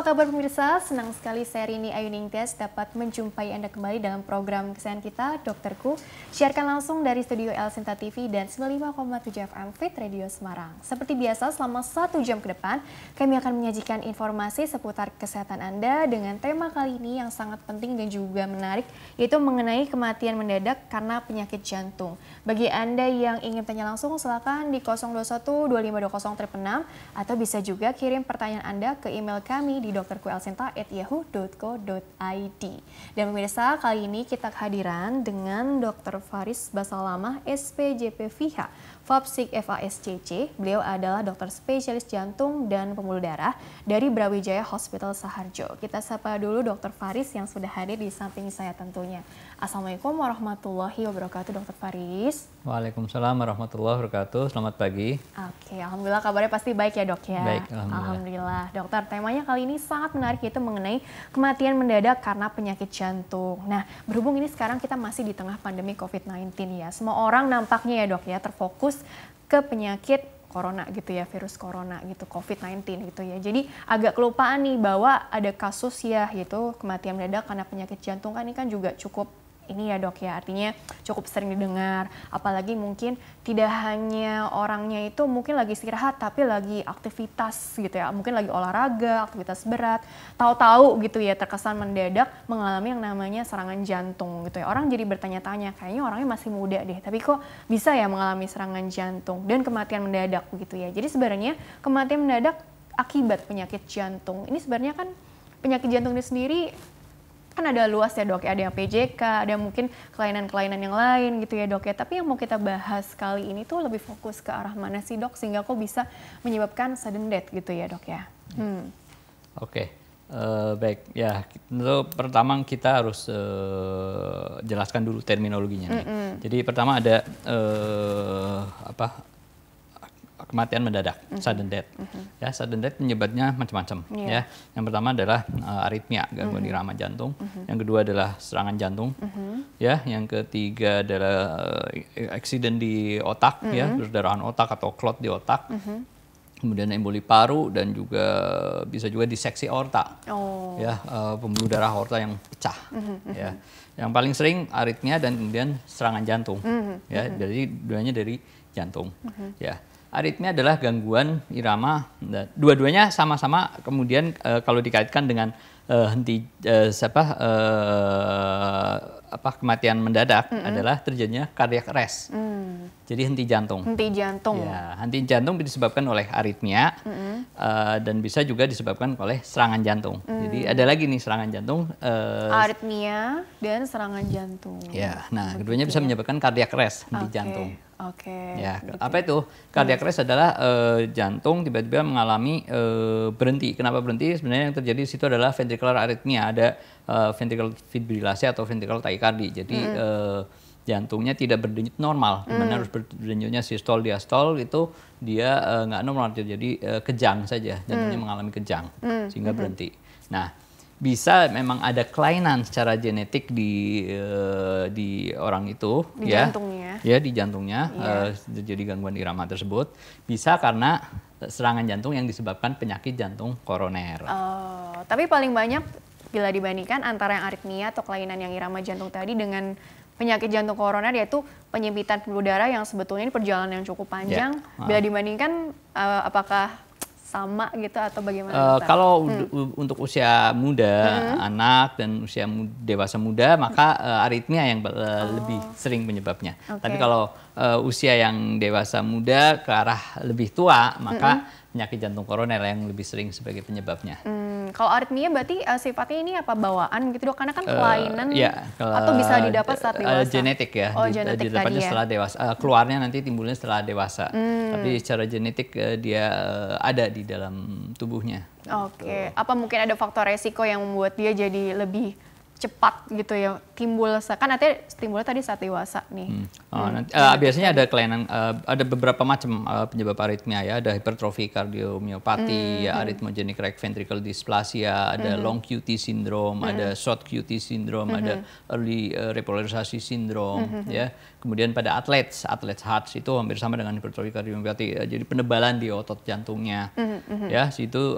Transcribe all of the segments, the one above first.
kabar pemirsa? Senang sekali saya Rini Ayuningtyas dapat menjumpai Anda kembali dalam program kesayangan kita, Dokterku. Siarkan langsung dari studio El Sinta TV dan 95,7 FM Fit Radio Semarang. Seperti biasa, selama 1 jam ke depan, kami akan menyajikan informasi seputar kesehatan Anda dengan tema kali ini yang sangat penting dan juga menarik, yaitu mengenai kematian mendadak karena penyakit jantung. Bagi Anda yang ingin tanya langsung, silakan di 021 2520 666 atau bisa juga kirim pertanyaan Anda ke email kami di dokterkuelsinta@yahoo.co.id. Dan pemirsa, kali ini kita kehadiran dengan Dr. Faris Basalamah, SPJP FIHA, FAPSIK FASCC. Beliau adalah dokter spesialis jantung dan pembuluh darah dari Brawijaya Hospital Saharjo. Kita sapa dulu Dr. Faris yang sudah hadir di samping saya tentunya. Assalamualaikum warahmatullahi wabarakatuh, Dr. Faris. Waalaikumsalam warahmatullahi wabarakatuh. Selamat pagi. Oke, alhamdulillah kabarnya pasti baik ya, Dok ya. Baik, alhamdulillah. Dokter, temanya kali ini sangat menarik, yaitu mengenai kematian mendadak karena penyakit jantung. Nah, berhubung ini sekarang kita masih di tengah pandemi COVID-19 ya. Semua orang nampaknya ya, Dok ya, terfokus ke penyakit corona gitu ya, virus corona gitu, COVID-19 gitu ya. Jadi agak kelupaan nih bahwa ada kasus ya, yaitu kematian mendadak karena penyakit jantung. Kan ini kan juga cukup ini ya, Dok ya, artinya cukup sering didengar, apalagi mungkin tidak hanya orangnya itu mungkin lagi istirahat tapi lagi aktivitas gitu ya, mungkin lagi olahraga, aktivitas berat, tahu-tahu gitu ya terkesan mendadak mengalami yang namanya serangan jantung gitu ya. Orang jadi bertanya-tanya, kayaknya orangnya masih muda deh, tapi kok bisa ya mengalami serangan jantung dan kematian mendadak begitu ya. Jadi sebenarnya kematian mendadak akibat penyakit jantung ini sebenarnya kan penyakit jantung ini sendiri kan ada luas ya, Dok, ada yang PJK, ada mungkin kelainan-kelainan yang lain gitu ya, Dok ya. Tapi yang mau kita bahas kali ini tuh lebih fokus ke arah mana sih, Dok, sehingga kok bisa menyebabkan sudden death gitu ya, Dok ya. Oke, baik ya. Tentu pertama kita harus jelaskan dulu terminologinya nih. Jadi pertama ada kematian mendadak, sudden death. Ya, sudden death penyebabnya macam-macam. Ya, yang pertama adalah aritmia, gangguan irama jantung. Yang kedua adalah serangan jantung. Ya, yang ketiga adalah accident di otak, ya, perdarahan otak atau clot di otak. Kemudian emboli paru dan juga bisa juga diseksi aorta. Ya, pembuluh darah aorta yang pecah. Ya, yang paling sering aritmia dan kemudian serangan jantung. Ya, dari duanya dari jantung. Ya. Aritmia adalah gangguan irama, dua-duanya sama-sama kemudian kalau dikaitkan dengan kematian mendadak adalah terjadinya cardiac arrest. Jadi henti jantung. Henti jantung. Ya, henti jantung disebabkan oleh aritmia dan bisa juga disebabkan oleh serangan jantung. Jadi ada lagi nih serangan jantung. Aritmia dan serangan jantung. Ya, nah keduanya bisa menyebabkan cardiac arrest, henti jantung. Ya, gitu. apa itu? Cardiac arrest adalah jantung tiba-tiba mengalami berhenti. Kenapa berhenti? Sebenarnya yang terjadi di situ adalah ventricular arrhythmia, ada ventricular fibrilasi atau ventricular tachycardia. Jadi jantungnya tidak berdenyut normal, dimana harus berdenyutnya sistol, diastol itu dia nggak normal, jadi kejang saja, jantungnya mengalami kejang sehingga berhenti. Nah, bisa memang ada kelainan secara genetik di orang itu, di ya, jantungnya. Ya, di jantungnya terjadi gangguan irama tersebut. Bisa karena serangan jantung yang disebabkan penyakit jantung koroner. Tapi paling banyak bila dibandingkan antara yang aritmia atau kelainan yang irama jantung tadi dengan penyakit jantung koroner, yaitu penyempitan pembuluh darah yang sebetulnya ini perjalanan yang cukup panjang. Bila dibandingkan apakah sama gitu atau bagaimana? Kalau untuk usia muda, anak dan usia dewasa muda, maka aritmia yang lebih sering penyebabnya. Tapi kalau usia yang dewasa muda ke arah lebih tua, maka penyakit jantung koroner yang lebih sering sebagai penyebabnya. Kalau aritmia berarti sifatnya ini apa, bawaan gitu, Dok? Karena kan kelainan atau bisa didapat saat dewasa? Genetik ya, genetik didapatnya tadi ya? setelah dewasa. Keluarnya nanti timbulnya setelah dewasa. Tapi secara genetik dia ada di dalam tubuhnya. Apa mungkin ada faktor resiko yang membuat dia jadi lebih cepat gitu ya timbul kan artinya timbulnya tadi saat dewasa nih. Biasanya ada kelainan, ada beberapa macam penyebab aritmia ya, ada hipertrofi kardiomyopati, arrhythmogenic right ventricle dysplasia, ada long QT syndrome, ada short QT syndrome, ada early repolarisasi syndrome, ya. Kemudian pada atlet heart itu hampir sama dengan hipertrofi kardiomyopati, jadi penebalan di otot jantungnya, ya, situ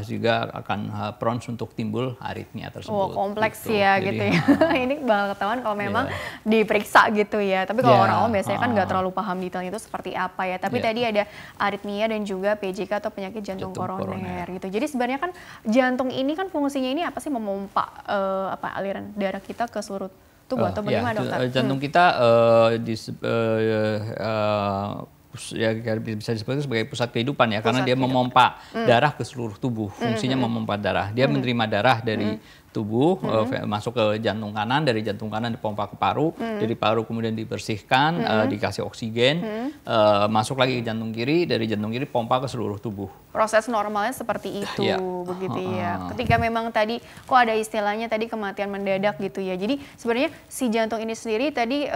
juga akan prone untuk timbul aritmia tersebut. Kompleks gitu. Ya jadi, gitu ya. Ini bakal ketahuan kalau memang diperiksa gitu ya. Tapi kalau orang awam biasanya kan nggak terlalu paham detailnya itu seperti apa ya. Tapi tadi ada aritmia dan juga PJK atau penyakit jantung koroner gitu. Jadi sebenarnya kan jantung ini kan fungsinya ini apa sih, memompa aliran darah kita ke seluruh tubuh atau bagaimana dokter? Jantung kita ya bisa disebut sebagai pusat kehidupan ya, karena dia memompa darah ke seluruh tubuh. Fungsinya memompa darah. Dia menerima darah dari tubuh masuk ke jantung kanan, dari jantung kanan dipompa ke paru, dari paru kemudian dibersihkan, dikasih oksigen, masuk lagi ke jantung kiri, dari jantung kiri pompa ke seluruh tubuh. Proses normalnya seperti itu, begitu ya. Ketika memang tadi kok ada istilahnya tadi kematian mendadak gitu ya. Jadi sebenarnya si jantung ini sendiri tadi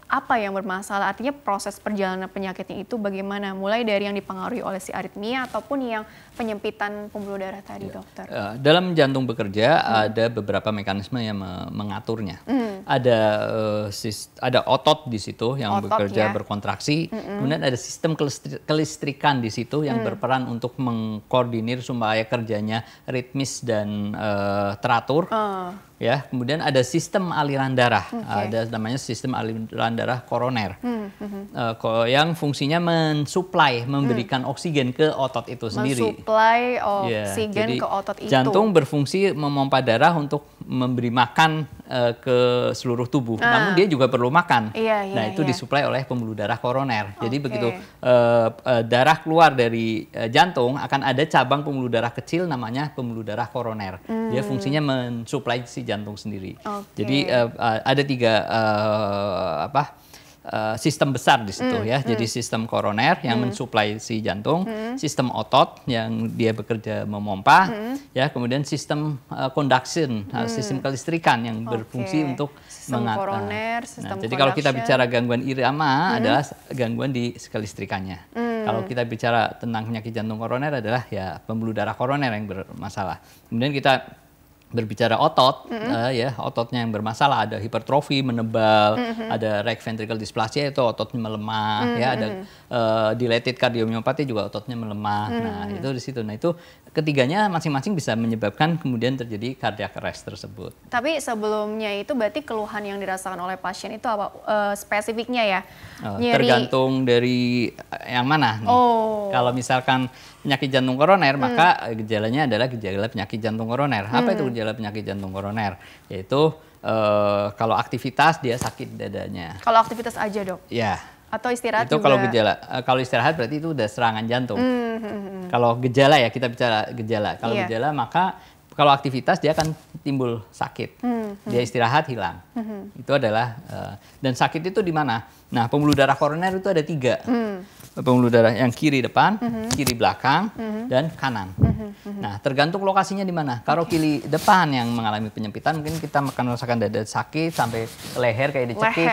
apa yang bermasalah? Artinya proses perjalanan penyakitnya itu bagaimana? Mulai dari yang dipengaruhi oleh si aritmia ataupun yang penyempitan pembuluh darah tadi, dokter. Dalam jantung bekerja ada beberapa mekanisme yang mengaturnya. Ada otot di situ yang bekerja berkontraksi. Kemudian ada sistem kelistrikan di situ yang berperan untuk mengkoordinir supaya kerjanya ritmis dan teratur. Ya, kemudian ada sistem aliran darah, ada namanya sistem aliran darah koroner, yang fungsinya mensuplai, memberikan oksigen ke otot itu sendiri. Mensuplai oksigen ke otot itu. Jantung berfungsi memompa darah untuk memberi makan ke seluruh tubuh, namun dia juga perlu makan. Itu disuplai oleh pembuluh darah koroner. Jadi begitu darah keluar dari jantung, akan ada cabang pembuluh darah kecil namanya pembuluh darah koroner. Dia fungsinya mensuplai si jantung sendiri. Jadi ada tiga sistem besar di situ ya. Jadi sistem koroner yang mensuplai si jantung, sistem otot yang dia bekerja memompa, ya, kemudian sistem conduction, sistem kelistrikan yang berfungsi untuk mengatur. Jadi kalau kita bicara gangguan irama adalah gangguan di kelistrikannya. Kalau kita bicara tentang penyakit jantung koroner adalah ya pembuluh darah koroner yang bermasalah. Kemudian kita berbicara otot, ototnya yang bermasalah, ada hipertrofi, menebal, ada right ventricle dysplasia itu ototnya melemah, ya, ada dilated cardiomyopathy juga ototnya melemah. Nah, itu di situ. Nah, itu ketiganya masing-masing bisa menyebabkan kemudian terjadi cardiac arrest tersebut. Tapi sebelumnya itu berarti keluhan yang dirasakan oleh pasien itu apa spesifiknya ya? Tergantung dari yang mana nih. Kalau misalkan penyakit jantung koroner, maka gejalanya adalah gejala penyakit jantung koroner. Apa itu gejala penyakit jantung koroner? Yaitu kalau aktivitas dia sakit dadanya. Kalau aktivitas aja, dok? Ya. Atau istirahat itu juga? Kalau gejala, kalau istirahat berarti itu udah serangan jantung. Kalau gejala ya, kita bicara gejala. Kalau gejala maka kalau aktivitas dia akan timbul sakit. Dia istirahat hilang. Itu adalah dan sakit itu di mana? Nah, pembuluh darah koroner itu ada 3. Pembuluh darah yang kiri depan, kiri belakang, dan kanan. Nah, tergantung lokasinya di mana. Kalau kiri depan yang mengalami penyempitan, mungkin kita akan merasakan dada sakit sampai leher kayak dicekik,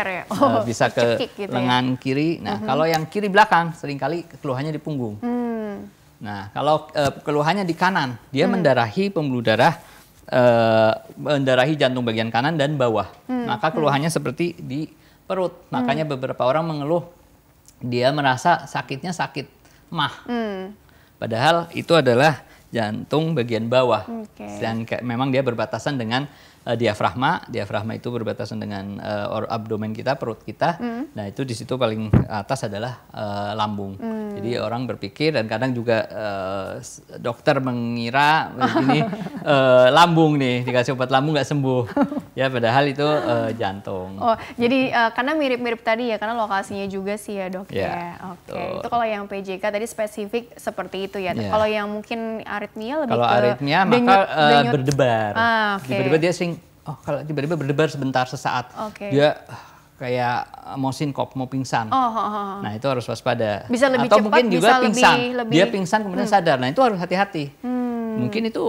bisa ke gitu lengan kiri. Nah, kalau yang kiri belakang seringkali keluhannya di punggung. Nah, kalau keluhannya di kanan, dia mendarahi pembuluh darah, mendarahi jantung bagian kanan dan bawah. Maka keluhannya seperti di perut. Makanya beberapa orang mengeluh dia merasa sakitnya sakit mah. Padahal itu adalah jantung bagian bawah. Yang memang dia berbatasan dengan diafragma. Diafragma itu berbatasan dengan abdomen kita, perut kita. Nah, itu di situ paling atas adalah lambung. Jadi orang berpikir dan kadang juga dokter mengira ini lambung nih, dikasih obat lambung nggak sembuh. Ya, padahal itu jantung. Jadi karena mirip-mirip tadi ya, karena lokasinya juga sih ya, dok ya. Itu kalau yang PJK tadi spesifik seperti itu ya. Kalau yang mungkin aritmia lebih kalau ke aritmia maka berdebar. Tiba-tiba dia kalau tiba-tiba berdebar sebentar sesaat, dia kayak mau sinkop, mau pingsan. Nah, itu harus waspada. Bisa lebih atau cepat, mungkin juga pingsan. lebih... Dia pingsan kemudian sadar. Nah, itu harus hati-hati. Mungkin itu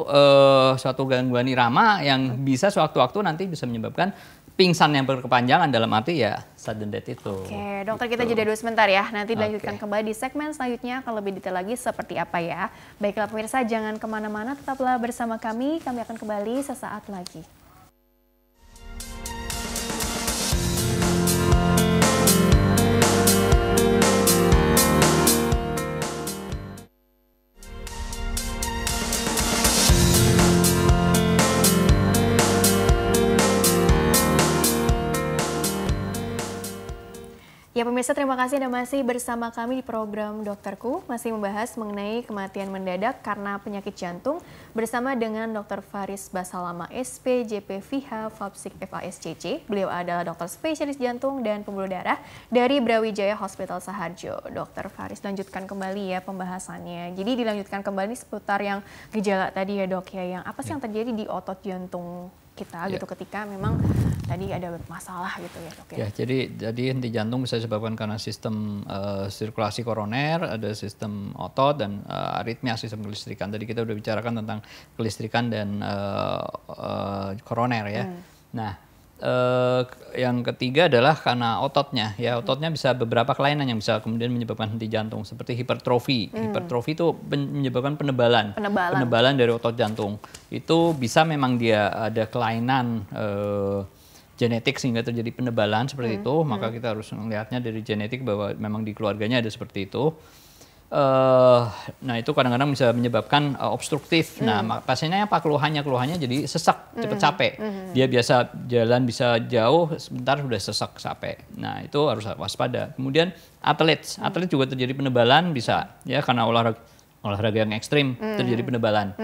suatu gangguan irama yang bisa sewaktu-waktu nanti bisa menyebabkan pingsan yang berkepanjangan dalam arti ya sudden death itu. Oke, dokter kita jeda dulu sebentar ya. Nanti dilanjutkan kembali di segmen selanjutnya akan lebih detail lagi seperti apa ya. Baiklah pemirsa, jangan kemana-mana, tetaplah bersama kami. Kami akan kembali sesaat lagi. Ya pemirsa, terima kasih Anda masih bersama kami di program Dokterku, masih membahas mengenai kematian mendadak karena penyakit jantung bersama dengan Dr. Faris Basalama, SPJP FIHA FAPSIK FASCC. Beliau adalah dokter spesialis jantung dan pembuluh darah dari Brawijaya Hospital Saharjo. Dr. Faris, lanjutkan kembali ya pembahasannya. Jadi dilanjutkan kembali seputar yang gejala tadi ya dok ya, yang apa sih yang terjadi di otot jantung kita gitu ketika memang tadi ada masalah gitu ya dok ya. Ya, jadi henti jantung bisa disebabkan karena sistem sirkulasi koroner, ada sistem otot dan aritmia sistem kelistrikan. Tadi kita udah bicarakan tentang kelistrikan dan koroner ya. Nah, yang ketiga adalah karena ototnya ya, ototnya bisa beberapa kelainan yang bisa kemudian menyebabkan henti jantung seperti hipertrofi. Hipertrofi itu menyebabkan penebalan dari otot jantung. Itu bisa memang dia ada kelainan genetik sehingga terjadi penebalan seperti itu, maka kita harus melihatnya dari genetik bahwa memang di keluarganya ada seperti itu. Nah itu kadang-kadang bisa menyebabkan obstruktif. Nah pasiennya apa keluhannya? Keluhannya jadi sesak, cepat capek. Dia biasa jalan bisa jauh, sebentar sudah sesak capek. Nah itu harus waspada. Kemudian atlet juga terjadi penebalan bisa ya karena olahraga yang ekstrim terjadi penebalan.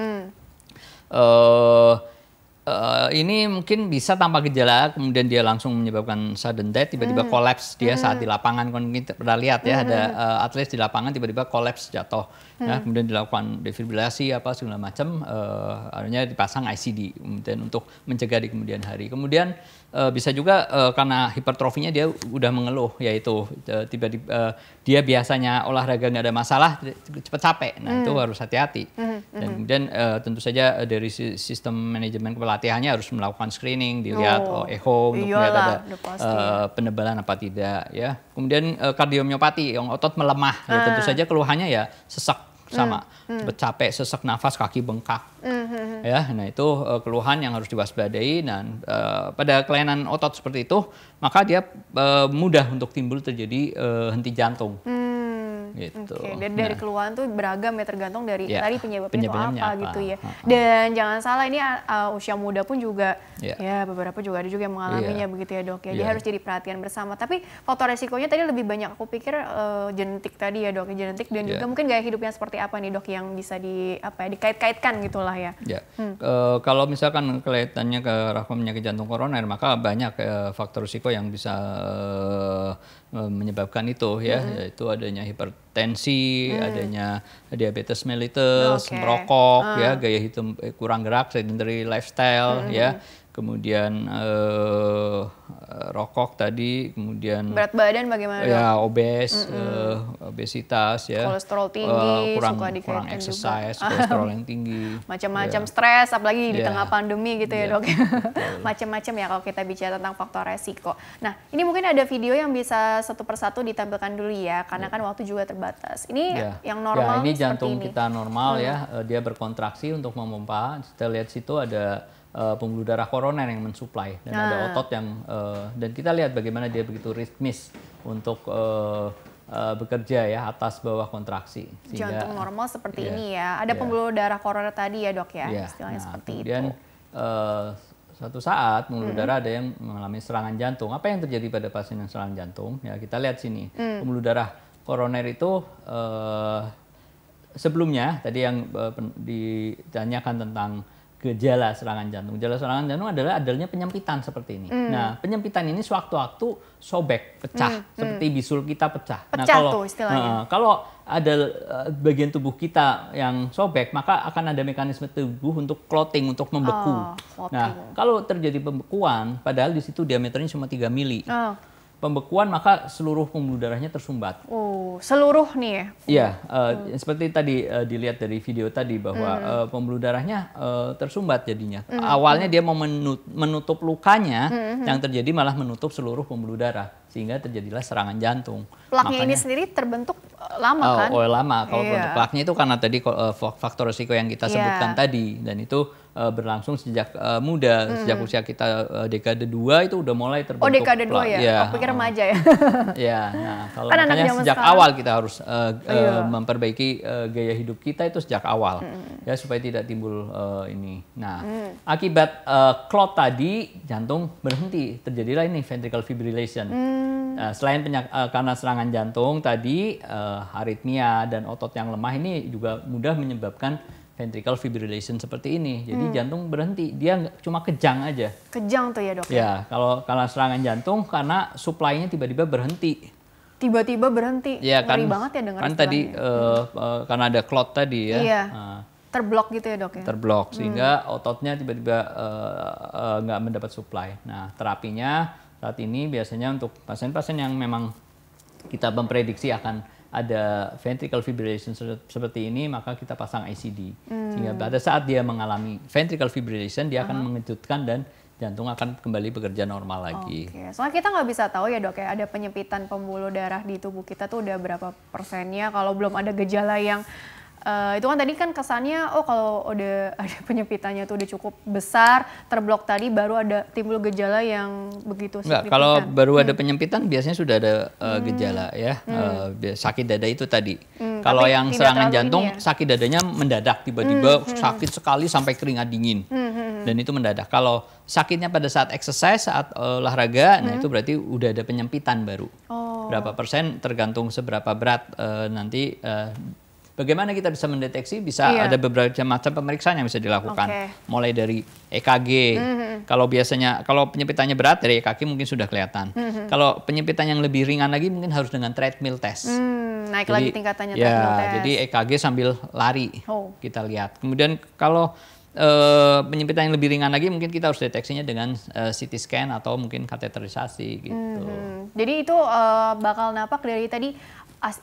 Ini mungkin bisa tanpa gejala, kemudian dia langsung menyebabkan sudden death, tiba-tiba kolaps dia saat di lapangan. Kita pernah lihat ya, ada atlet di lapangan tiba-tiba kolaps jatuh, ya, kemudian dilakukan defibrilasi apa segala macam, akhirnya dipasang ICD kemudian untuk mencegah di kemudian hari. Kemudian bisa juga karena hipertrofinya dia udah mengeluh, yaitu tiba-tiba dia biasanya olahraga nggak ada masalah, cepat capek. Nah itu harus hati-hati. Dan kemudian tentu saja dari sistem manajemen pelatihannya harus melakukan screening, dilihat echo untuk melihat ada penebalan apa tidak. Ya. Kemudian kardiomiopati, yang otot melemah, ya tentu saja keluhannya ya sesak sama, cepat capek, sesak nafas, kaki bengkak. Ya, nah itu keluhan yang harus diwaspadai. Dan pada kelainan otot seperti itu, maka dia mudah untuk timbul terjadi henti jantung. Gitu. Oke, dari keluhan tuh beragam ya, tergantung dari tadi penyebabnya itu apa gitu ya. Dan jangan salah, ini usia muda pun juga ya beberapa juga ada juga yang mengalaminya begitu ya dok ya. Dia harus jadi perhatian bersama. Tapi faktor resikonya tadi lebih banyak aku pikir genetik tadi ya dok, genetik dan juga mungkin gaya hidupnya seperti apa nih dok yang bisa dikait-kaitkan gitulah ya. Kalau misalkan kaitannya ke penyakit jantung koroner, maka banyak faktor risiko yang bisa menyebabkan itu ya, yaitu adanya hipertensi, adanya diabetes mellitus, merokok, ya, gaya hidup kurang gerak, sedentary lifestyle, ya, kemudian rokok tadi, kemudian berat badan bagaimana? Ya, obesitas, ya, kolesterol tinggi, kurang exercise, kolesterol yang tinggi, macam-macam stres, apalagi di tengah pandemi gitu ya dok. Macam-macam ya kalau kita bicara tentang faktor resiko. Nah ini mungkin ada video yang bisa satu persatu ditampilkan dulu ya, karena kan waktu juga terbatas. Ini yang normal. Ini jantung kita normal ya, dia berkontraksi untuk memompa. Kita lihat situ ada pembuluh darah koroner yang mensuplai dan ada otot yang dan kita lihat bagaimana dia begitu ritmis untuk bekerja ya, atas bawah kontraksi. Sehingga, jantung normal seperti ini ya. Ada pembuluh darah koroner tadi ya dok ya, istilahnya seperti kemudian, itu. Suatu saat pembuluh darah ada yang mengalami serangan jantung. Apa yang terjadi pada pasien yang serangan jantung? Ya kita lihat sini, pembuluh darah koroner itu sebelumnya tadi yang ditanyakan tentang gejala serangan jantung. Gejala serangan jantung adalah adanya penyempitan seperti ini. Nah, penyempitan ini sewaktu-waktu sobek, pecah, seperti bisul kita pecah. Pecah nah, tuh istilahnya. Kalau ada bagian tubuh kita yang sobek, maka akan ada mekanisme tubuh untuk clotting, untuk membeku. Nah, kalau terjadi pembekuan, padahal di situ diameternya cuma 3 mili. pembekuan maka seluruh pembuluh darahnya tersumbat. Oh, seluruh nih ya? Iya, seperti tadi dilihat dari video tadi bahwa pembuluh darahnya tersumbat jadinya. Awalnya dia mau menutup lukanya, yang terjadi malah menutup seluruh pembuluh darah sehingga terjadilah serangan jantung. Plaknya ini sendiri terbentuk lama kan? Oh lama. Kalau plaknya itu karena tadi faktor risiko yang kita sebutkan tadi, dan itu berlangsung sejak muda, sejak usia kita dekade 2 itu udah mulai terbentuk. Oh dekade 2 ya? Aku pikir remaja ya? Ya, nah kalau kan makanya sejak awal kita harus memperbaiki gaya hidup kita itu sejak awal, ya supaya tidak timbul ini. Nah, akibat clot tadi jantung berhenti, terjadilah ini ventricular fibrillation. Selain karena serangan jantung tadi, aritmia dan otot yang lemah ini juga mudah menyebabkan ventricular fibrillation seperti ini. Jadi jantung berhenti, dia cuma kejang aja. Kejang tuh ya dok? Ya, kalau serangan jantung karena supply-nya tiba-tiba berhenti. Tiba-tiba berhenti? Ya, ngeri banget ya dengar kan tadi karena ada clot tadi ya. Iya. Terblok gitu ya dok ya? Terblok, sehingga ototnya tiba-tiba nggak mendapat supply. Nah, terapinya saat ini biasanya untuk pasien-pasien yang memang kita memprediksi akan ada ventricular fibrillation seperti ini, maka kita pasang ICD. Sehingga pada saat dia mengalami ventricular fibrillation, dia akan mengejutkan dan jantung akan kembali bekerja normal lagi. Oke, soalnya kita nggak bisa tahu ya dok ya, ada penyempitan pembuluh darah di tubuh kita tuh udah berapa persennya kalau belum ada gejala yang itu kan tadi kan kesannya kalau udah ada penyempitannya tuh udah cukup besar, terblok tadi baru ada timbul gejala yang begitu signifikan. Enggak, kalau baru ada penyempitan biasanya sudah ada gejala ya, sakit dada itu tadi. Kalau yang serangan jantung sakit dadanya mendadak, tiba-tiba sakit sekali sampai keringat dingin, dan itu mendadak. Kalau sakitnya pada saat exercise, saat olahraga, nah itu berarti udah ada penyempitan baru. Berapa persen tergantung seberapa berat nanti. Bagaimana kita bisa mendeteksi? Bisa ada beberapa macam pemeriksaan yang bisa dilakukan. Mulai dari EKG. Kalau penyempitannya berat, dari EKG mungkin sudah kelihatan. Kalau penyempitan yang lebih ringan lagi mungkin harus dengan treadmill test. Naik lagi tingkatannya treadmill test. Jadi EKG sambil lari kita lihat. Kemudian kalau penyempitan yang lebih ringan lagi mungkin kita harus deteksinya dengan CT scan atau mungkin kateterisasi gitu. Jadi itu bakal napak dari tadi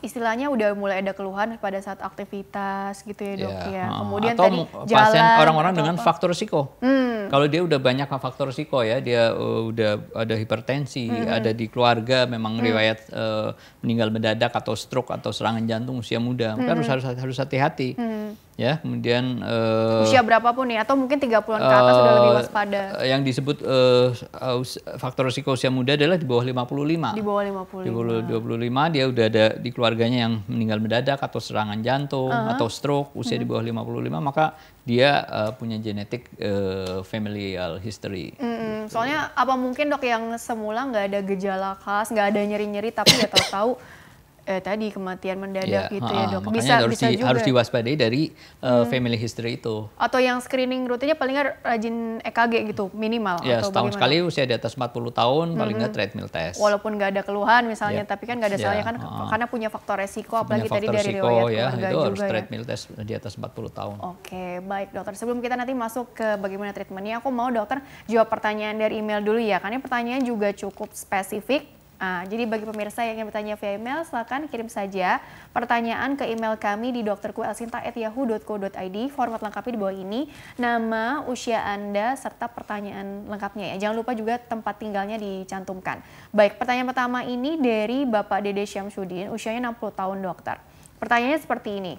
istilahnya udah mulai ada keluhan pada saat aktivitas gitu ya dok ya. Kemudian atau tadi pasien jalan orang-orang dengan faktor risiko. Kalau dia udah banyak faktor risiko ya, dia udah ada hipertensi, ada di keluarga memang riwayat meninggal mendadak atau stroke atau serangan jantung usia muda, maka harus hati-hati. Ya, kemudian usia berapapun nih, atau mungkin 30-an ke atas sudah lebih waspada. Yang disebut faktor risiko usia muda adalah di bawah 55. Di bawah 55. Di bawah 25 dia udah ada di keluarganya yang meninggal mendadak atau serangan jantung atau stroke usia di bawah 55, maka dia punya genetic familial history. Soalnya apa mungkin dok yang semula nggak ada gejala khas, nggak ada nyeri-nyeri, tapi ya tahu-tahu tadi kematian mendadak gitu ya dok. Makanya bisa juga harus diwaspadai dari family history itu. Atau yang screening rutinnya paling nggak rajin EKG gitu minimal. Ya, atau setahun sekali usia di atas 40 tahun paling nggak treadmill test. Walaupun nggak ada keluhan misalnya, tapi kan nggak ada salahnya kan karena punya faktor resiko, apalagi tadi dari riwayat keluarga itu juga harus treadmill test di atas 40 tahun. Oke, baik dokter. Sebelum kita nanti masuk ke bagaimana treatmentnya, aku mau dokter jawab pertanyaan dari email dulu ya, karena pertanyaan juga cukup spesifik. Jadi bagi pemirsa yang ingin bertanya via email, silakan kirim saja pertanyaan ke email kami di drkuelsinta@yahoo.co.id. Format lengkapnya di bawah ini, nama, usia Anda, serta pertanyaan lengkapnya ya. Jangan lupa juga tempat tinggalnya dicantumkan. Baik, pertanyaan pertama ini dari Bapak Dede Syamsuddin, usianya 60 tahun dokter. Pertanyaannya seperti ini.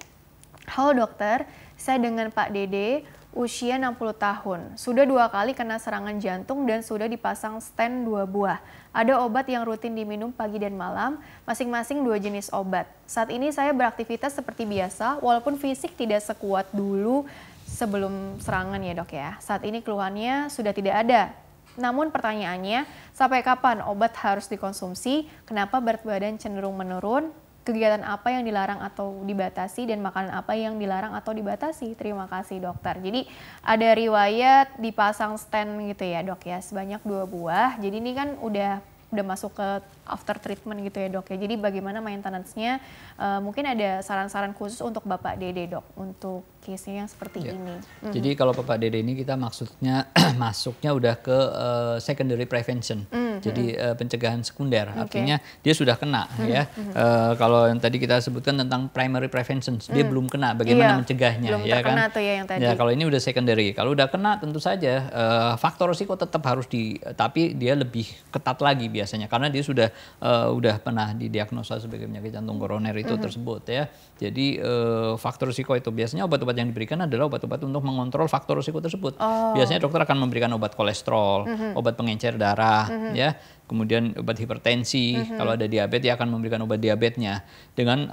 Halo dokter, saya dengan Pak Dede, usia 60 tahun, sudah 2 kali kena serangan jantung dan sudah dipasang stent 2 buah. Ada obat yang rutin diminum pagi dan malam, masing-masing 2 jenis obat. Saat ini saya beraktivitas seperti biasa, walaupun fisik tidak sekuat dulu sebelum serangan ya dok ya. Saat ini keluhannya sudah tidak ada. Namun pertanyaannya, sampai kapan obat harus dikonsumsi? Kenapa berat badan cenderung menurun? Kegiatan apa yang dilarang atau dibatasi, dan makanan apa yang dilarang atau dibatasi? Terima kasih dokter. Jadi ada riwayat dipasang stent gitu ya dok ya, sebanyak 2 buah. Jadi ini kan udah masuk ke after treatment gitu ya dok ya. Jadi bagaimana maintenance-nya? Mungkin ada saran-saran khusus untuk Bapak Dede dok untuk case-nya yang seperti ini. Jadi kalau Bapak Dede ini kita maksudnya masuknya udah ke secondary prevention. Jadi pencegahan sekunder, artinya dia sudah kena ya. Kalau yang tadi kita sebutkan tentang primary prevention, dia belum kena, bagaimana mencegahnya belum ya kan? Tuh ya, yang tadi. Ya kalau ini udah secondary, kalau udah kena tentu saja faktor risiko tetap harus tapi dia lebih ketat lagi biasanya karena dia sudah pernah didiagnosa sebagai penyakit jantung koroner itu tersebut ya. Jadi faktor risiko itu biasanya obat-obat yang diberikan adalah obat-obat untuk mengontrol faktor risiko tersebut. Biasanya dokter akan memberikan obat kolesterol, obat pengencer darah, ya, kemudian obat hipertensi. Kalau ada diabetes, dia akan memberikan obat diabetesnya dengan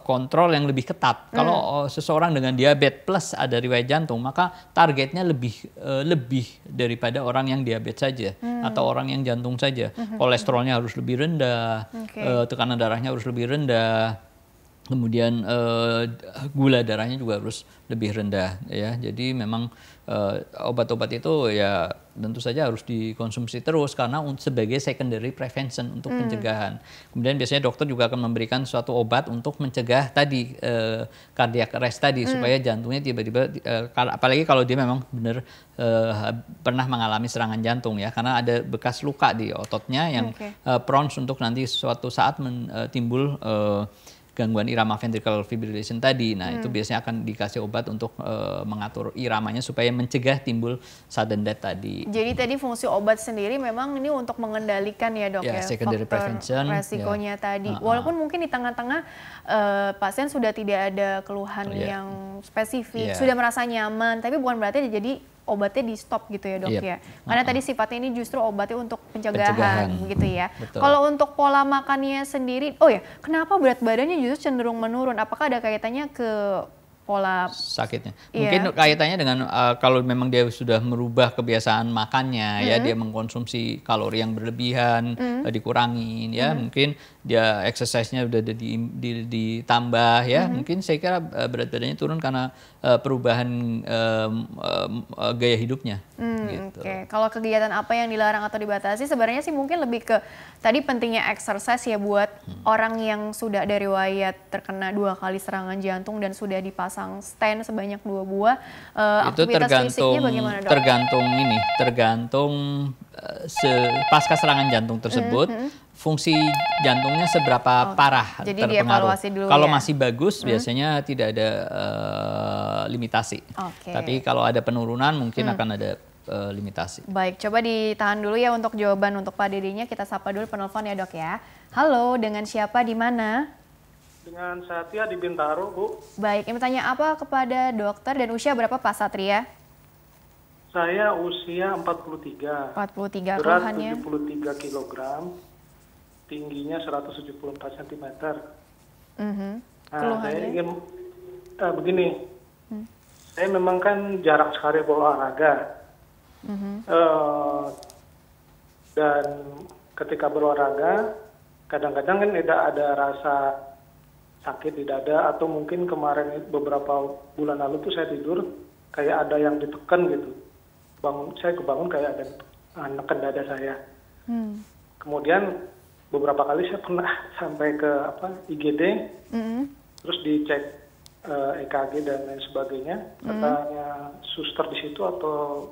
kontrol yang lebih ketat. Kalau seseorang dengan diabetes plus ada riwayat jantung, maka targetnya lebih daripada orang yang diabetes saja atau orang yang jantung saja. Kolesterolnya harus lebih rendah, tekanan darahnya harus lebih rendah. Kemudian gula darahnya juga harus lebih rendah ya. Jadi memang obat-obat itu ya tentu saja harus dikonsumsi terus karena sebagai secondary prevention untuk pencegahan. Kemudian biasanya dokter juga akan memberikan suatu obat untuk mencegah tadi cardiac arrest tadi supaya jantungnya tiba-tiba apalagi kalau dia memang benar pernah mengalami serangan jantung ya, karena ada bekas luka di ototnya yang prone untuk nanti suatu saat timbul gangguan irama ventricular fibrillation tadi. Nah, itu biasanya akan dikasih obat untuk mengatur iramanya supaya mencegah timbul sudden death tadi. Jadi tadi fungsi obat sendiri memang ini untuk mengendalikan ya dok ya, secondary prevention, resikonya tadi. Walaupun mungkin di tengah-tengah pasien sudah tidak ada keluhan yang spesifik, sudah merasa nyaman, tapi bukan berarti jadi obatnya di stop gitu ya dok ya. Karena tadi sifatnya ini justru obatnya untuk pencegahan gitu ya. Kalau untuk pola makannya sendiri, kenapa berat badannya justru cenderung menurun? Apakah ada kaitannya ke pola sakitnya? Mungkin kaitannya dengan kalau memang dia sudah merubah kebiasaan makannya ya, dia mengkonsumsi kalori yang berlebihan, dikurangin ya, mungkin dia exercise-nya udah ditambah ya, mungkin saya kira berat badannya turun karena perubahan gaya hidupnya. Gitu. Kalau kegiatan apa yang dilarang atau dibatasi sebenarnya sih mungkin lebih ke tadi pentingnya exercise ya buat orang yang sudah ada riwayat terkena 2 kali serangan jantung dan sudah dipasang stent sebanyak 2 buah. Itu aktivitas fisiknya bagaimana dok? Tergantung pasca serangan jantung tersebut. Fungsi jantungnya seberapa parah terpengaruh. Kalau masih bagus biasanya tidak ada limitasi. Tapi kalau ada penurunan mungkin akan ada limitasi. Baik, coba ditahan dulu ya untuk jawaban untuk Pak Dedinya. Kita sapa dulu penelpon ya dok ya. Halo, dengan siapa di mana? Dengan Satya di Bintaro, Bu. Baik, ingin bertanya apa kepada dokter dan usia berapa Pak Satria? Saya usia 43. 43, berat keluhannya? 73 kg. Tingginya 174 cm. Nah, saya ingin begini. Saya memang kan jarang sekali berolahraga. Dan ketika berolahraga, kadang-kadang kan tidak ada rasa sakit di dada, atau mungkin kemarin beberapa bulan lalu tuh saya tidur kayak ada yang ditekan gitu. Saya kebangun kayak ada neken dada saya. Kemudian beberapa kali saya pernah sampai ke IGD, terus dicek EKG dan lain sebagainya. Katanya suster di situ atau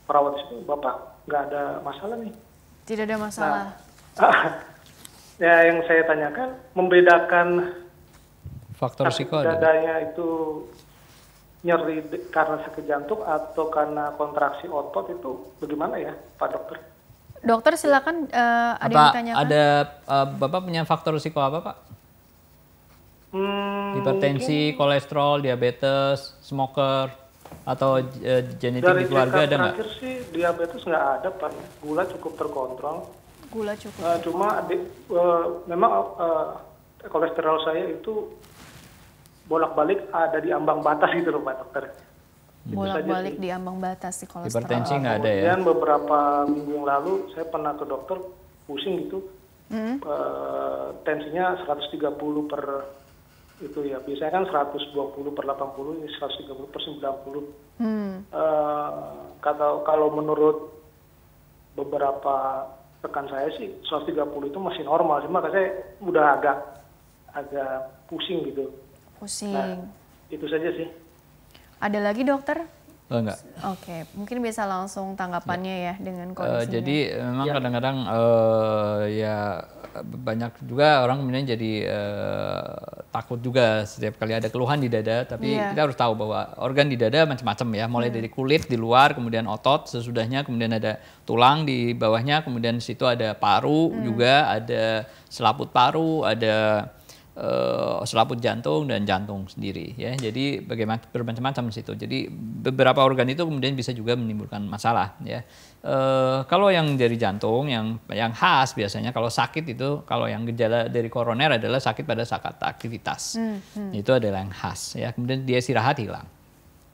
perawat di situ, Bapak nggak ada masalah nih. Tidak ada masalah. Ya, yang saya tanyakan membedakan faktor risiko dadanya itu nyeri karena sakit jantung atau karena kontraksi otot itu bagaimana ya, Pak Dokter? Dokter silakan ada yang ditanyakan. Ada Bapak punya faktor risiko apa Pak? Hipertensi, kolesterol, diabetes, smoker, atau genetik di keluarga ada nggak? Terakhir sih diabetes nggak ada Pak. Gula cukup terkontrol. Gula cukup. Cuma memang kolesterol saya itu bolak-balik ada di ambang batas gitu loh Pak Dokter. Bolak-balik di ambang batas di kolesterol. Hipertensi nggak ada ya? Kemudian beberapa minggu yang lalu saya pernah ke dokter, pusing gitu. Tensinya 130 per itu ya. Biasanya kan 120 per 80, ini 130 per 90. Kalau menurut beberapa rekan saya sih 130 itu masih normal. Cuma saya udah agak pusing gitu. Pusing. Nah, itu saja sih. Ada lagi dokter? Enggak. Oke, mungkin bisa langsung tanggapannya ya dengan kondisinya. Jadi memang kadang-kadang ya banyak juga orang kemudian jadi takut juga setiap kali ada keluhan di dada, tapi kita harus tahu bahwa organ di dada macam-macam ya, mulai dari kulit di luar, kemudian otot sesudahnya, kemudian ada tulang di bawahnya, kemudian di situ ada paru juga, ada selaput paru, ada selaput jantung dan jantung sendiri ya. Jadi bagaimana bermacam-macam di situ. Jadi beberapa organ itu kemudian bisa juga menimbulkan masalah ya. Kalau yang dari jantung yang khas biasanya kalau sakit itu, kalau yang gejala dari koroner adalah sakit pada saat aktivitas. Itu adalah yang khas ya. Kemudian dia istirahat hilang.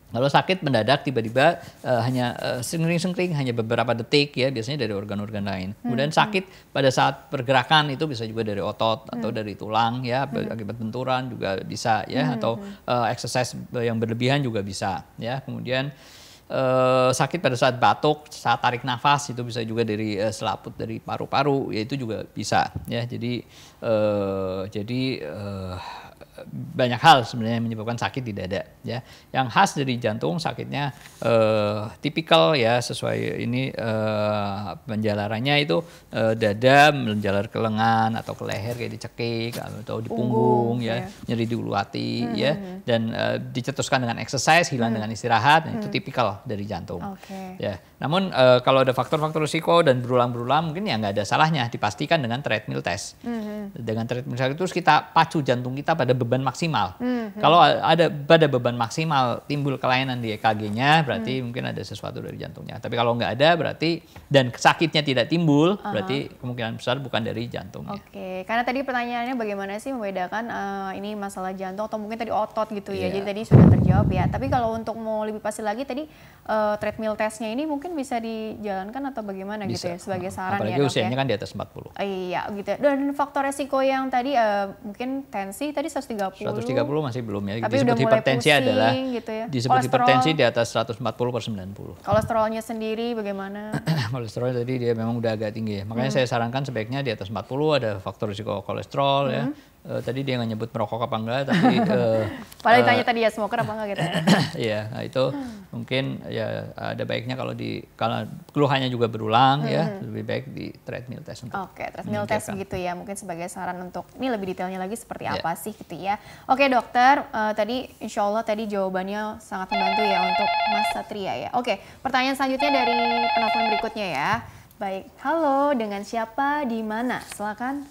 Kalau sakit mendadak tiba-tiba hanya sengkring-sengkring hanya beberapa detik ya, biasanya dari organ-organ lain. Kemudian sakit pada saat pergerakan itu bisa juga dari otot atau dari tulang ya, akibat benturan juga bisa ya, atau exercise yang berlebihan juga bisa ya. Kemudian sakit pada saat batuk, saat tarik nafas itu bisa juga dari selaput dari paru-paru ya, itu juga bisa ya. Jadi banyak hal sebenarnya yang menyebabkan sakit di dada ya. Yang khas dari jantung sakitnya tipikal ya, sesuai ini penjalarannya itu dada menjalar ke lengan atau ke leher kayak dicekik atau di punggung ya, nyeri di ulu hati ya, dan dicetuskan dengan exercise, hilang dengan istirahat, itu tipikal dari jantung. Ya. Namun kalau ada faktor-faktor risiko dan berulang-ulang mungkin ya nggak ada salahnya dipastikan dengan treadmill test. Dengan treadmill test itu kita pacu jantung kita pada beban maksimal. Kalau ada pada beban maksimal timbul kelainan di EKG-nya, berarti mungkin ada sesuatu dari jantungnya. Tapi kalau nggak ada berarti, dan sakitnya tidak timbul, berarti kemungkinan besar bukan dari jantungnya. Oke, karena tadi pertanyaannya bagaimana sih membedakan ini masalah jantung atau mungkin tadi otot gitu ya. Jadi tadi sudah terjawab ya. Tapi kalau untuk mau lebih pasti lagi tadi treadmill testnya ini mungkin bisa dijalankan atau bagaimana gitu ya sebagai saran. Apalagi ya, dok, usianya ya? kan di atas 40. Iya gitu. Dan faktor resiko yang tadi mungkin tensi tadi 130 masih belum ya. Tapi disebut udah hipertensi pusing, adalah gitu ya. disebut hipertensi di atas 140/90. Kolesterolnya sendiri bagaimana? Kolesterol tadi dia memang udah agak tinggi ya. Makanya saya sarankan sebaiknya di atas 40, ada faktor risiko kolesterol ya. Tadi dia nggak nyebut merokok apa enggak, tapi padahal ditanya tadi ya smoker apa enggak gitu. Iya, nah itu mungkin ya ada baiknya kalau keluhannya juga berulang ya, lebih baik di treadmill test untuk treadmill test gitu ya, mungkin sebagai saran untuk ini lebih detailnya lagi seperti apa sih gitu ya. Oke dokter, tadi insya Allah tadi jawabannya sangat membantu ya untuk Mas Satria ya. Oke, pertanyaan selanjutnya dari penelpon berikutnya ya. Baik, halo, dengan siapa di mana? Silakan.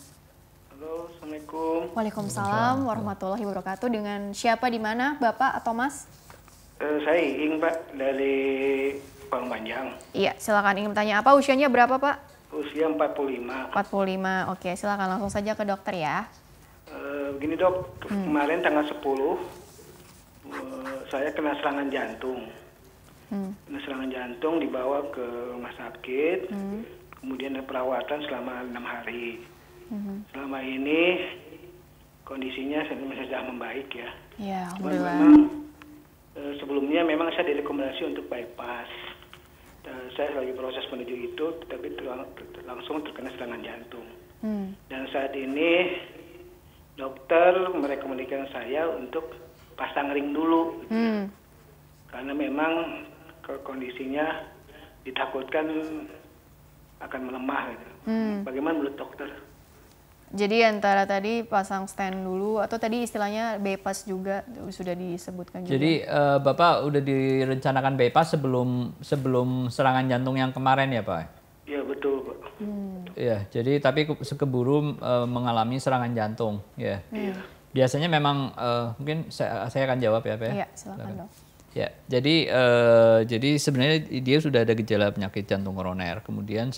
Halo, Assalamualaikum. Waalaikumsalam warahmatullahi wabarakatuh. Dengan siapa di mana, Bapak atau Mas? Saya Iing, Pak, dari Pangpanjang. Iya, silakan. Ingin bertanya apa? Usianya berapa, Pak? Usia 45. 45. Oke, silakan langsung saja ke dokter ya. Begini dok, kemarin tanggal 10 saya kena serangan jantung. Kena serangan jantung, dibawa ke rumah sakit, kemudian ada perawatan selama 6 hari. Selama ini kondisinya sudah membaik ya. Ya, alhamdulillah. Sebelumnya memang saya direkomendasi untuk bypass. Saya lagi proses menuju itu, tapi langsung terkena serangan jantung. Dan saat ini dokter merekomendasikan saya untuk pasang ring dulu, gitu. Karena memang kondisinya ditakutkan akan melemah. Gitu. Bagaimana menurut dokter? Jadi antara tadi pasang stand dulu atau tadi istilahnya bypass juga sudah disebutkan juga. Jadi Bapak udah direncanakan bypass sebelum serangan jantung yang kemarin ya Pak? Iya betul Pak. Iya, jadi tapi keburu mengalami serangan jantung ya. Biasanya memang mungkin saya akan jawab ya Pak ya. Iya, silakan dok. Ya, jadi sebenarnya dia sudah ada gejala penyakit jantung koroner, kemudian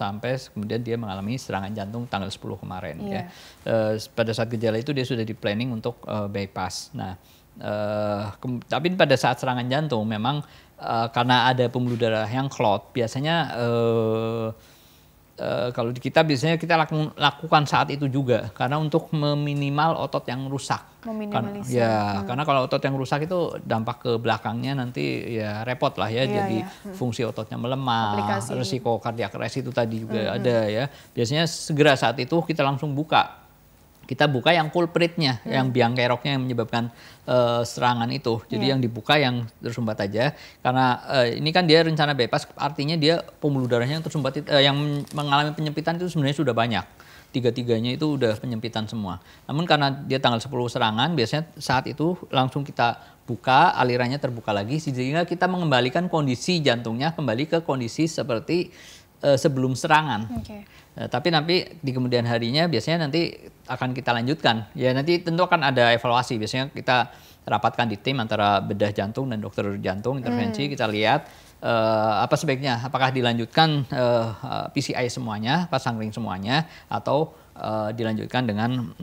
dia mengalami serangan jantung tanggal 10 kemarin. Ya. Pada saat gejala itu dia sudah di planning untuk bypass. Nah, tapi pada saat serangan jantung memang karena ada pembuluh darah yang clot, biasanya kalau di kita biasanya kita lakukan saat itu juga karena untuk meminimal otot yang rusak. Meminimalisir. Karena kalau otot yang rusak itu dampak ke belakangnya nanti ya repot lah ya. Jadi fungsi ototnya melemah, risiko kardiak arrest itu tadi juga ada ya. Biasanya segera saat itu kita langsung buka kita buka yang culpritnya, yang biang keroknya yang menyebabkan serangan itu. Jadi yang dibuka yang tersumbat aja. Karena ini kan dia rencana bypass, artinya dia pembuluh darahnya yang tersumbat, yang mengalami penyempitan itu sebenarnya sudah banyak. Tiga-tiganya itu udah penyempitan semua. Namun karena dia tanggal 10 serangan, biasanya saat itu langsung kita buka, alirannya terbuka lagi, sehingga kita mengembalikan kondisi jantungnya kembali ke kondisi seperti sebelum serangan. Tapi di kemudian harinya biasanya nanti akan kita lanjutkan. Ya nanti tentu akan ada evaluasi. Biasanya kita rapatkan di tim antara bedah jantung dan dokter jantung intervensi. Kita lihat apa sebaiknya, apakah dilanjutkan PCI semuanya, pasang ring semuanya, atau dilanjutkan dengan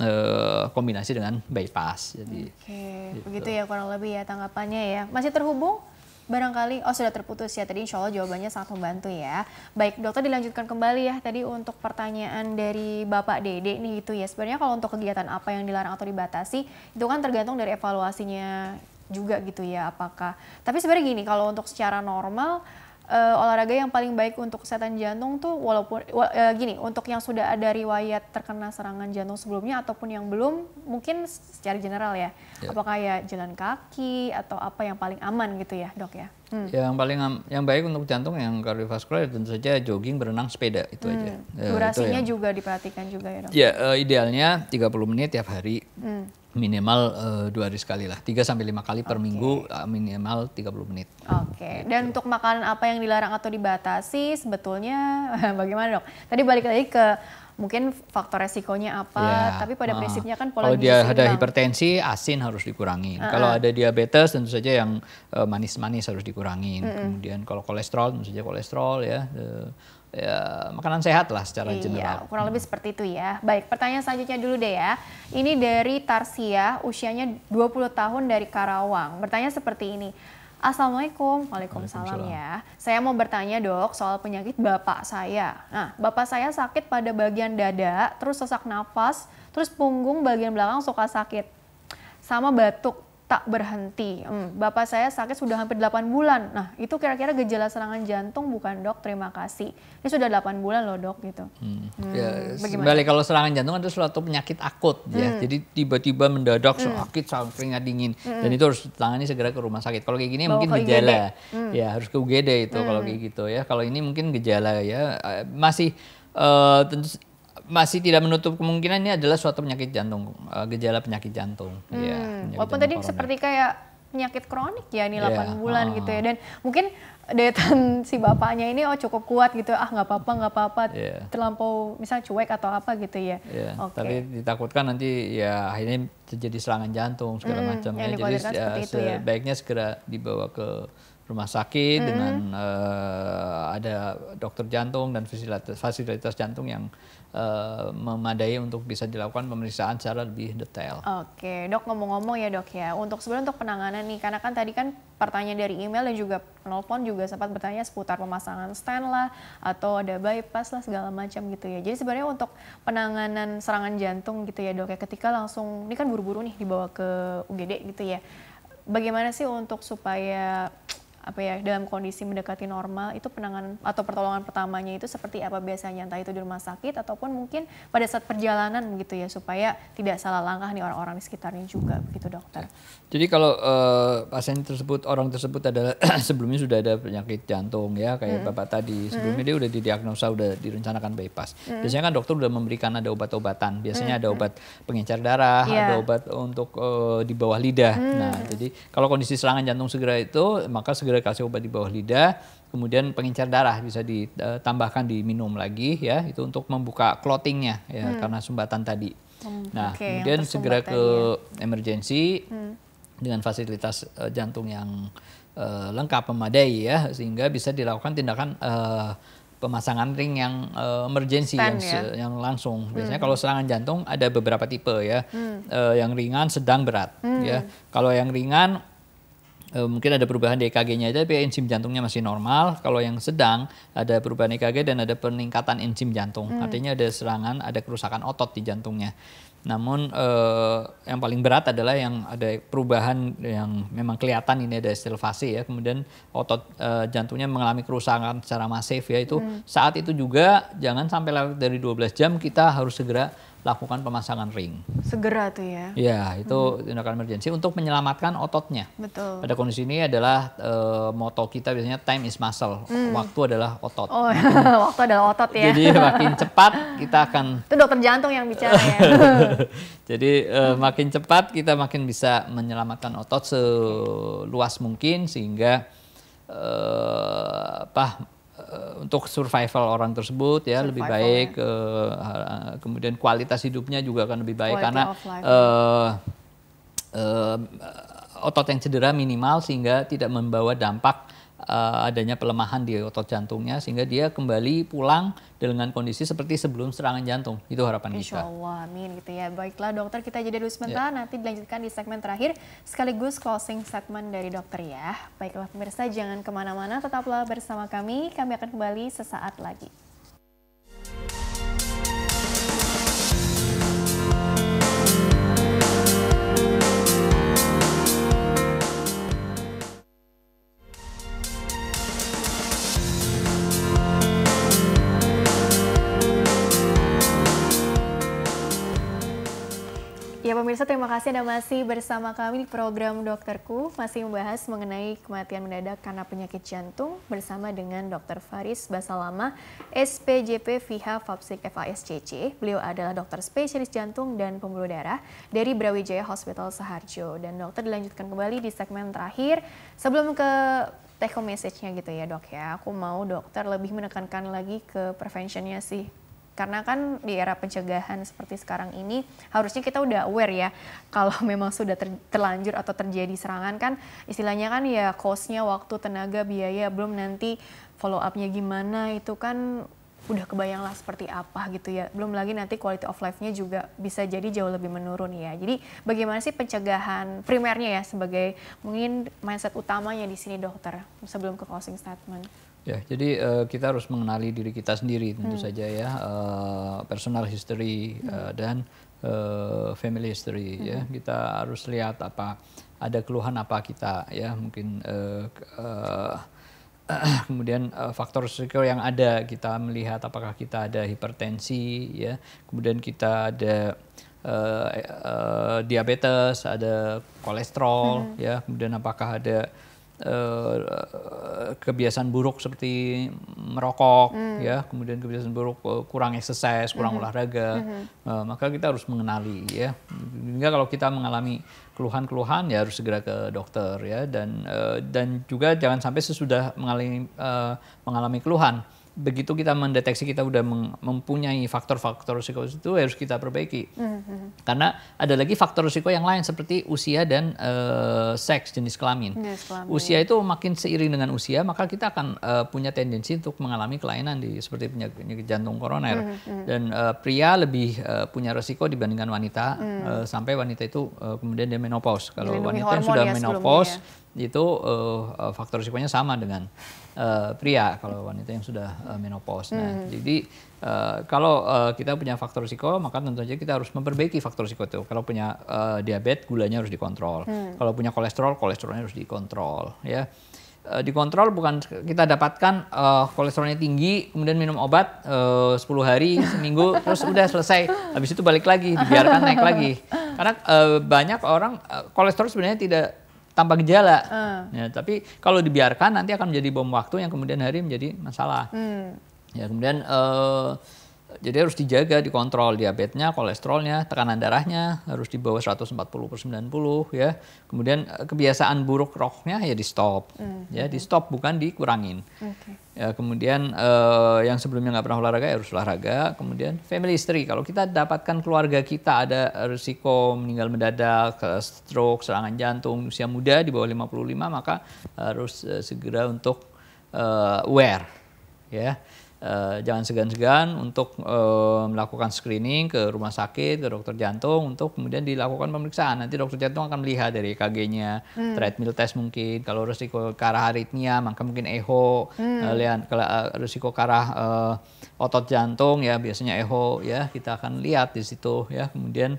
kombinasi dengan bypass. Jadi, gitu. Begitu ya kurang lebih ya tanggapannya ya. Masih terhubung? Barangkali, sudah terputus ya tadi, insya Allah jawabannya sangat membantu ya. Baik dokter, dilanjutkan kembali ya tadi untuk pertanyaan dari Bapak Dede nih gitu ya. Sebenarnya kalau untuk kegiatan apa yang dilarang atau dibatasi itu kan tergantung dari evaluasinya juga gitu ya apakah. Tapi sebenarnya gini, kalau untuk secara normal olahraga yang paling baik untuk kesehatan jantung tuh walaupun gini, untuk yang sudah ada riwayat terkena serangan jantung sebelumnya ataupun yang belum, mungkin secara general ya. Apakah ya jalan kaki atau apa yang paling aman gitu ya dok ya? Yang baik untuk jantung yang kardiovaskular tentu saja jogging, berenang, sepeda itu aja. Durasinya juga diperhatikan juga ya dok? Ya idealnya 30 menit tiap hari. Minimal 2 hari sekali lah, 3-5 kali per minggu, minimal 30 menit. Dan untuk makanan apa yang dilarang atau dibatasi sebetulnya bagaimana dok? Tadi balik lagi ke mungkin faktor resikonya apa, tapi pada prinsipnya kan pola gizi seimbang. Kalau dia ada hipertensi, asin harus dikurangin. Kalau ada diabetes tentu saja yang manis-manis harus dikurangin. Kemudian kalau kolesterol tentu saja kolesterol ya. Makanan sehat lah secara general. Kurang lebih seperti itu ya. Baik, pertanyaan selanjutnya dulu deh ya. Ini dari Tarsia, usianya 20 tahun dari Karawang. Bertanya seperti ini. Assalamualaikum. Waalaikumsalam ya. Saya mau bertanya dok soal penyakit bapak saya. Nah, bapak saya sakit pada bagian dada, terus sesak nafas, terus punggung bagian belakang suka sakit. Sama batuk tak berhenti. Bapak saya sakit sudah hampir 8 bulan. Nah, itu kira-kira gejala serangan jantung bukan dok? Terima kasih. Ini sudah 8 bulan loh dok gitu. Bagaimana? Kalau serangan jantung ada suatu penyakit akut ya. Jadi tiba-tiba mendadak sakit, keringat dingin. Dan itu harus ditangani segera ke rumah sakit. Kalau kayak gini mungkin gejala. Ya harus ke UGD itu kalau kayak gitu ya. Kalau ini mungkin gejala ya tentu masih tidak menutup kemungkinan ini adalah suatu penyakit jantung, gejala penyakit jantung. Walaupun tadi seperti kayak penyakit kronik ya, ini 8 bulan gitu ya. Dan mungkin daya tahan si bapaknya ini cukup kuat gitu, nggak apa-apa, terlampau misalnya cuek atau apa gitu ya. Tapi ditakutkan nanti ya akhirnya terjadi serangan jantung segala macam ya. Jadi sebaiknya segera dibawa ke rumah sakit dengan ada dokter jantung dan fasilitas jantung yang memadai untuk bisa dilakukan pemeriksaan secara lebih detail. Dok, ngomong-ngomong ya dok ya, untuk penanganan nih, karena kan tadi kan pertanyaan dari email dan juga penelpon juga sempat bertanya seputar pemasangan stent lah, atau ada bypass lah segala macam gitu ya. Jadi sebenarnya untuk penanganan serangan jantung gitu ya dok ya, ketika langsung, ini kan buru-buru nih dibawa ke UGD gitu ya, bagaimana sih untuk supaya dalam kondisi mendekati normal itu penanganan atau pertolongan pertamanya itu seperti apa biasanya, entah itu di rumah sakit ataupun mungkin pada saat perjalanan begitu ya, supaya tidak salah langkah nih orang-orang di sekitarnya juga begitu dokter. Jadi kalau orang tersebut adalah sebelumnya sudah ada penyakit jantung ya kayak bapak tadi, sebelumnya dia udah didiagnosa, udah direncanakan bypass. Biasanya kan dokter udah memberikan ada obat-obatan, biasanya ada obat pengencer darah, ada obat untuk di bawah lidah. Nah, jadi kalau kondisi serangan jantung segera itu maka segera kasih obat di bawah lidah, kemudian pengencer darah bisa ditambahkan diminum lagi ya, itu untuk membuka clottingnya ya karena sumbatan tadi. Nah, kemudian segera ke emergency dengan fasilitas jantung yang lengkap memadai ya, sehingga bisa dilakukan tindakan pemasangan ring yang emergency yang langsung. Biasanya kalau serangan jantung ada beberapa tipe ya, yang ringan, sedang, berat ya. Kalau yang ringan mungkin ada perubahan di EKG-nya aja, tapi enzim jantungnya masih normal. Kalau yang sedang ada perubahan EKG dan ada peningkatan enzim jantung. Artinya ada serangan, ada kerusakan otot di jantungnya. Namun yang paling berat adalah yang ada perubahan yang memang kelihatan ini ada estilfasi ya. Kemudian otot jantungnya mengalami kerusakan secara masif ya. Itu saat itu juga jangan sampai lewat dari 12 jam kita harus segera lakukan pemasangan ring. Segera tuh ya. Ya, itu tindakan emergency untuk menyelamatkan ototnya. Betul. Pada kondisi ini adalah moto kita biasanya time is muscle, waktu adalah otot. Oh, waktu adalah otot ya. Jadi makin cepat kita akan. Itu dokter jantung yang bicara ya. Jadi makin cepat kita makin bisa menyelamatkan otot seluas mungkin sehingga untuk survival orang tersebut ya lebih baik, kemudian kualitas hidupnya juga akan lebih baik karena otot yang cedera minimal sehingga tidak membawa dampak adanya pelemahan di otot jantungnya sehingga dia kembali pulang dengan kondisi seperti sebelum serangan jantung. Itu harapan kita. Insya Allah, amin gitu ya. Baiklah dokter, kita jeda dulu sebentar, nanti dilanjutkan di segmen terakhir sekaligus closing statement dari dokter ya. Baiklah pemirsa, jangan kemana-mana, tetaplah bersama kami akan kembali sesaat lagi. Ya pemirsa, terima kasih Anda masih bersama kami di program Dokterku, masih membahas mengenai kematian mendadak karena penyakit jantung bersama dengan Dr. Faris Basalama, SPJP FIHA FAPSIK FASCC. Beliau adalah dokter spesialis jantung dan pembuluh darah dari Brawijaya Hospital Saharjo. Dan dokter dilanjutkan kembali di segmen terakhir. Sebelum ke take home message-nya gitu ya dok ya, aku mau dokter lebih menekankan lagi ke prevention-nya sih. Karena kan di era pencegahan seperti sekarang ini harusnya kita udah aware ya kalau memang sudah terlanjur atau terjadi serangan kan istilahnya kan ya cost-nya waktu, tenaga, biaya, belum nanti follow up-nya gimana itu kan udah kebayang lah seperti apa gitu ya. Belum lagi nanti quality of life-nya juga bisa jadi jauh lebih menurun ya. Jadi bagaimana sih pencegahan primernya ya sebagai mungkin mindset utamanya di sini dokter sebelum ke closing statement? Ya, jadi kita harus mengenali diri kita sendiri tentu saja ya, personal history dan family history ya. Kita harus lihat apa ada keluhan apa kita ya, mungkin kemudian faktor risiko yang ada, kita melihat apakah kita ada hipertensi ya, kemudian kita ada diabetes, ada kolesterol ya, kemudian apakah ada kebiasaan buruk seperti merokok ya, kemudian kebiasaan buruk kurang exercise, kurang olahraga, maka kita harus mengenali ya. Hingga kalau kita mengalami keluhan-keluhan ya harus segera ke dokter ya, dan juga jangan sampai sesudah mengalami keluhan. Begitu kita mendeteksi kita udah mempunyai faktor-faktor risiko itu harus kita perbaiki. Karena ada lagi faktor risiko yang lain seperti usia dan seks, jenis kelamin. Usia itu makin seiring dengan usia maka kita akan punya tendensi untuk mengalami kelainan seperti penyakit jantung koroner. Dan pria lebih punya risiko dibandingkan wanita sampai wanita itu kemudian dia menopause. Kalau wanita yang sudah menopause itu faktor risikonya sama dengan pria kalau wanita yang sudah menopause. Nah, jadi kalau kita punya faktor risiko, maka tentu saja kita harus memperbaiki faktor risiko itu. Kalau punya diabetes, gulanya harus dikontrol. Kalau punya kolesterol, kolesterolnya harus dikontrol. Ya, dikontrol bukan kita dapatkan kolesterolnya tinggi, kemudian minum obat 10 hari, seminggu, terus udah selesai. Habis itu balik lagi, dibiarkan naik lagi. Karena banyak orang kolesterol sebenarnya tidak tanpa gejala, ya, tapi kalau dibiarkan nanti akan menjadi bom waktu yang kemudian hari menjadi masalah. Ya, kemudian jadi harus dijaga, dikontrol diabetesnya, kolesterolnya, tekanan darahnya harus di bawah 140/90 ya. Kemudian kebiasaan buruk rokoknya ya di stop, ya di stop bukan dikurangin. Ya, kemudian yang sebelumnya nggak pernah olahraga ya harus olahraga. Kemudian family history, kalau kita dapatkan keluarga kita ada risiko meninggal mendadak, stroke, serangan jantung usia muda di bawah 55, maka harus segera untuk aware ya. Jangan segan-segan untuk melakukan screening ke rumah sakit, ke dokter jantung untuk kemudian dilakukan pemeriksaan. Nanti dokter jantung akan melihat dari EKG-nya, treadmill test mungkin. Kalau risiko ke arah aritmia, maka mungkin echo. Lihat kalau risiko ke arah otot jantung ya biasanya echo ya, kita akan lihat di situ ya. Kemudian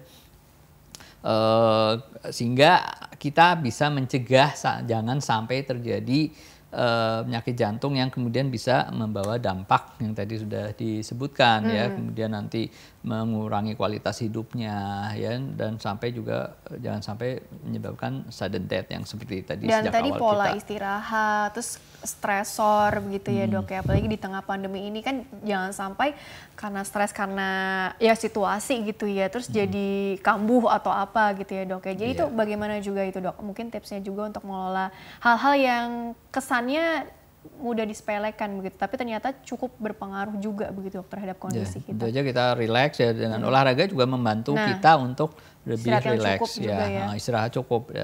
sehingga kita bisa mencegah jangan sampai terjadi penyakit jantung yang kemudian bisa membawa dampak yang tadi sudah disebutkan ya, kemudian nanti mengurangi kualitas hidupnya ya, dan sampai juga jangan sampai menyebabkan sudden death yang seperti tadi dan sejak tadi awal pola kita. istirahat, terus stresor begitu ya dok ya, apalagi di tengah pandemi ini kan jangan sampai karena stres karena ya situasi gitu ya, terus jadi kambuh atau apa gitu ya dok ya. Jadi itu bagaimana juga itu dok, mungkin tipsnya juga untuk mengelola hal-hal yang kesannya mudah disepelekan begitu, tapi ternyata cukup berpengaruh juga begitu dok terhadap kondisi kita. Itu aja kita relax ya, dengan olahraga juga membantu kita untuk lebih relax ya, istirahat cukup.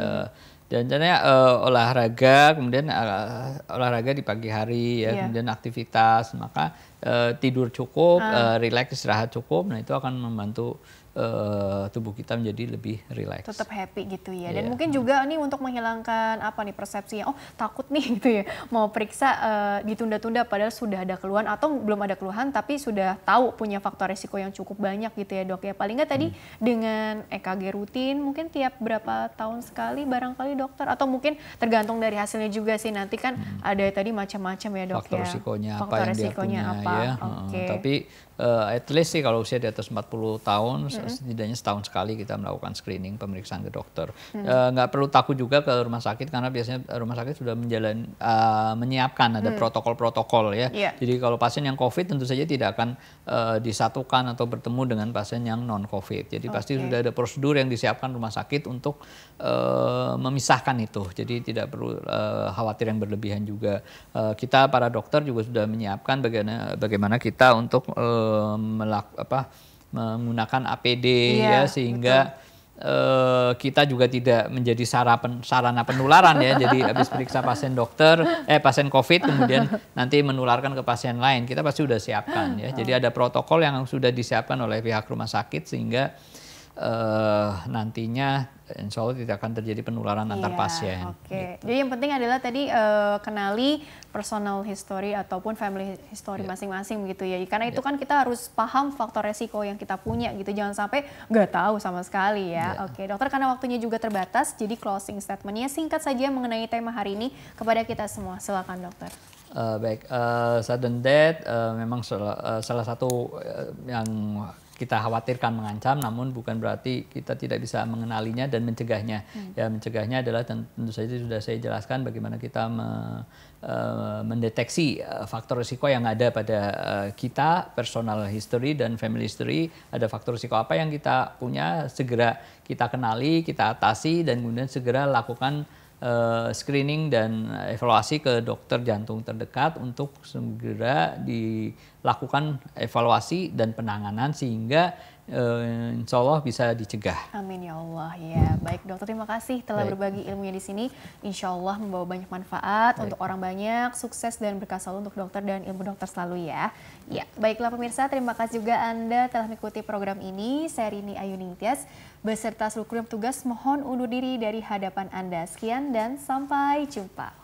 Dan olahraga, kemudian olahraga di pagi hari ya, kemudian aktivitas, maka tidur cukup, relax, istirahat cukup, nah itu akan membantu tubuh kita menjadi lebih rileks. Tetap happy gitu ya. Dan mungkin juga nih untuk menghilangkan apa nih persepsi yang takut nih gitu ya, mau periksa ditunda-tunda padahal sudah ada keluhan atau belum ada keluhan tapi sudah tahu punya faktor resiko yang cukup banyak gitu ya dok ya. Paling nggak tadi dengan EKG rutin mungkin tiap berapa tahun sekali barangkali dokter, atau mungkin tergantung dari hasilnya juga sih, nanti kan ada tadi macam-macam ya dok faktor ya. Resikonya faktor apa yang resikonya dia punya apa. Ya. Tapi at least sih kalau usia di atas 40 tahun setidaknya setahun sekali kita melakukan screening, pemeriksaan ke dokter. Nggak perlu takut juga ke rumah sakit karena biasanya rumah sakit sudah menyiapkan ada protokol-protokol ya. Jadi kalau pasien yang COVID tentu saja tidak akan disatukan atau bertemu dengan pasien yang non COVID. Jadi pasti sudah ada prosedur yang disiapkan rumah sakit untuk memisahkan itu. Jadi tidak perlu khawatir yang berlebihan juga. Kita para dokter juga sudah menyiapkan bagaimana kita untuk menggunakan APD ya, sehingga kita juga tidak menjadi sarana penularan ya. Jadi habis periksa pasien pasien COVID kemudian nanti menularkan ke pasien lain, kita pasti sudah siapkan ya. Jadi ada protokol yang sudah disiapkan oleh pihak rumah sakit sehingga nantinya insya Allah tidak akan terjadi penularan antar pasien. Gitu. Jadi yang penting adalah tadi kenali personal history ataupun family history masing-masing gitu ya. Karena itu kan kita harus paham faktor resiko yang kita punya gitu. Jangan sampai nggak tahu sama sekali ya. Oke dokter, karena waktunya juga terbatas, jadi closing statementnya singkat saja mengenai tema hari ini kepada kita semua. Silakan dokter. Baik, sudden death memang salah satu yang kita khawatirkan mengancam, namun bukan berarti kita tidak bisa mengenalinya dan mencegahnya. Ya, mencegahnya adalah tentu saja sudah saya jelaskan bagaimana kita mendeteksi faktor risiko yang ada pada kita, personal history dan family history. Ada faktor risiko apa yang kita punya, segera kita kenali, kita atasi, dan kemudian segera lakukan screening dan evaluasi ke dokter jantung terdekat untuk segera dilakukan evaluasi dan penanganan sehingga insya Allah bisa dicegah. Amin ya Allah ya. Baik dokter, terima kasih telah berbagi ilmunya di sini. Insya Allah membawa banyak manfaat untuk orang banyak, sukses dan berkah selalu untuk dokter dan ilmu dokter selalu ya. Ya, baiklah pemirsa, terima kasih juga Anda telah mengikuti program ini. Saya Rini Ayuni Tias beserta seluruh kru tugas mohon undur diri dari hadapan Anda. Sekian dan sampai jumpa.